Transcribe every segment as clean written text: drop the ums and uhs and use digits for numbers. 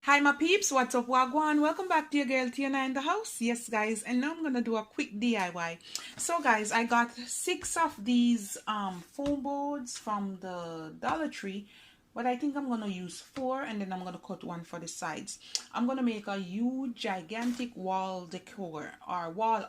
Hi my peeps, what's up, wagwan? Welcome back to your girl Tiana in the house. Yes guys, and now I'm gonna do a quick DIY. So guys, I got 6 of these foam boards from the Dollar Tree, but I think I'm gonna use 4 and then I'm gonna cut one for the sides. I'm gonna make a huge gigantic wall decor or wall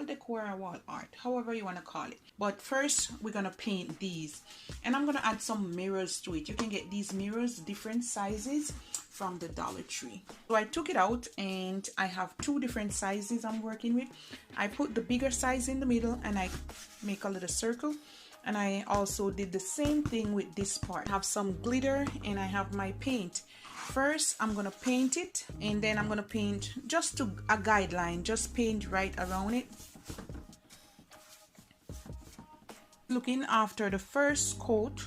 decor or wall art, however you want to call it. But first we're gonna paint these, and I'm gonna add some mirrors to it. You can get these mirrors different sizes from the Dollar Tree. So I took it out and I have 2 different sizes I'm working with. I put the bigger size in the middle and I make a little circle, and I also did the same thing with this part. I have some glitter and I have my paint. First I'm gonna paint it, and then I'm gonna paint just to a guideline, just paint right around it, looking after the first coat.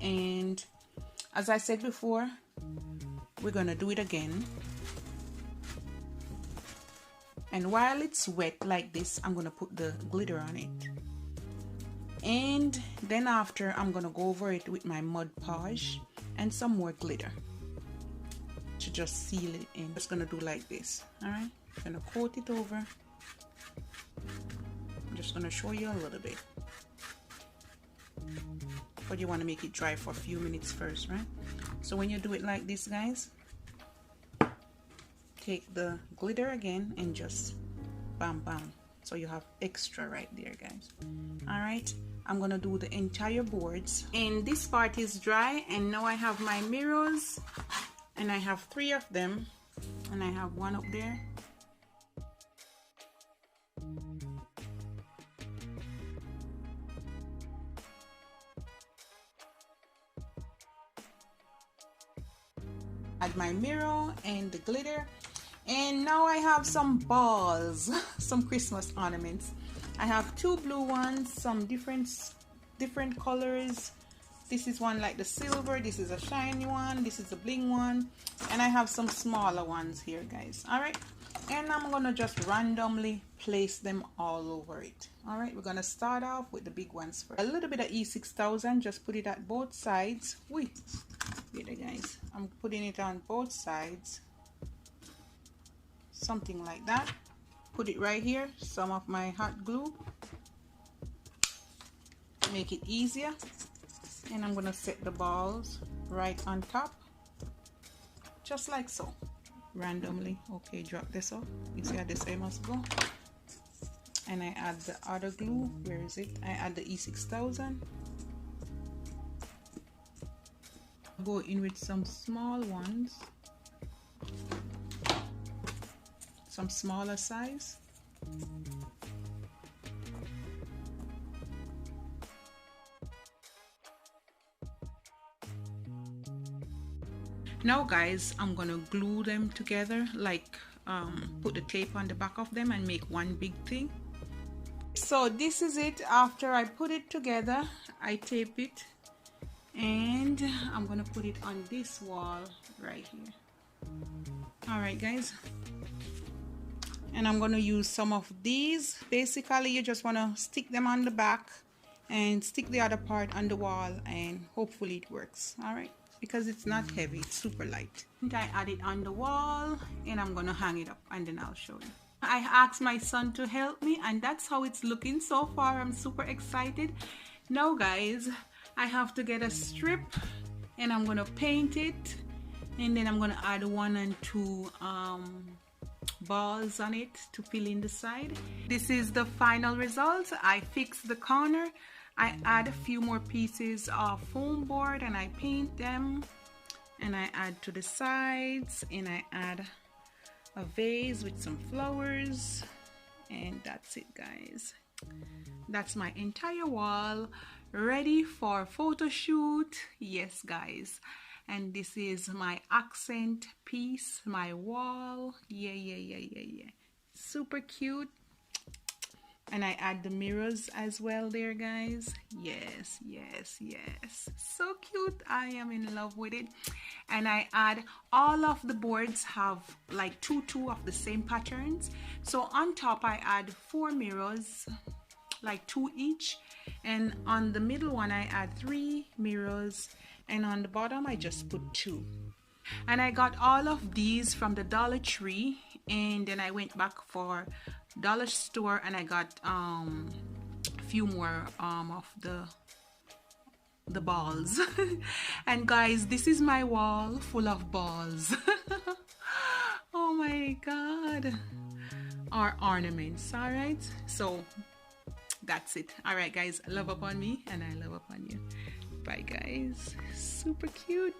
And as I said before, we're gonna do it again, and while it's wet like this, I'm gonna put the glitter on it, and then after I'm gonna go over it with my Mod Podge and some more glitter to just seal it in. Just gonna do like this. All right, gonna coat it over. I'm just gonna show you a little bit, but you want to make it dry for a few minutes first, right? So when you do it like this, guys, take the glitter again and just bam bam, so you have extra right there, guys. All right, I'm gonna do the entire boards, and this part is dry, and now I have my mirrors, and I have 3 of them, and I have one up there. Add my mirror and the glitter, and now I have some balls, some Christmas ornaments. I have 2 blue ones, some different colors. This is one like the silver, this is a shiny one, this is a bling one, and I have some smaller ones here, guys. All right, and I'm gonna just randomly place them all over it. All right, we're gonna start off with the big ones first. A little bit of E6000, just put it at both sides. Wait there, guys, I'm putting it on both sides, something like that. Put it right here, some of my hot glue, make it easier, and I'm gonna set the balls right on top, just like so, randomly. Okay, drop this off. You see how this way must go, and I add the other glue. Where is it? I add the E6000. Go in with some small ones, some smaller size. Now guys, I'm gonna glue them together, like put the tape on the back of them and make one big thing. So this is it after I put it together. I tape it, and I'm gonna put it on this wall right here. All right, guys, and I'm gonna use some of these. Basically, you just want to stick them on the back and stick the other part on the wall, and hopefully it works. All right, because it's not heavy, it's super light. And I add it on the wall, and I'm gonna hang it up, and then I'll show you. I asked my son to help me, and that's how it's looking so far. I'm super excited. Now guys, I have to get a strip, and I'm gonna paint it, and then I'm gonna add 1 and 2 balls on it to fill in the side. This is the final result. I fix the corner, I add a few more pieces of foam board, and I paint them, and I add to the sides, and I add a vase with some flowers, and that's it, guys. That's my entire wall ready for photo shoot. Yes guys, and this is my accent piece, my wall. Yeah, super cute. And I add the mirrors as well there, guys. Yes, so cute. I am in love with it. And I add, all of the boards have like two of the same patterns, so on top I add 4 mirrors, like 2 each, and on the middle one I add 3 mirrors, and on the bottom I just put 2. And I got all of these from the Dollar Tree, and then I went back for dollar store and I got a few more of the balls. And guys, this is my wall full of balls. Oh my god. Our ornaments. All right, so that's it. All right guys, love upon me and I love upon you. Bye guys. Super cute.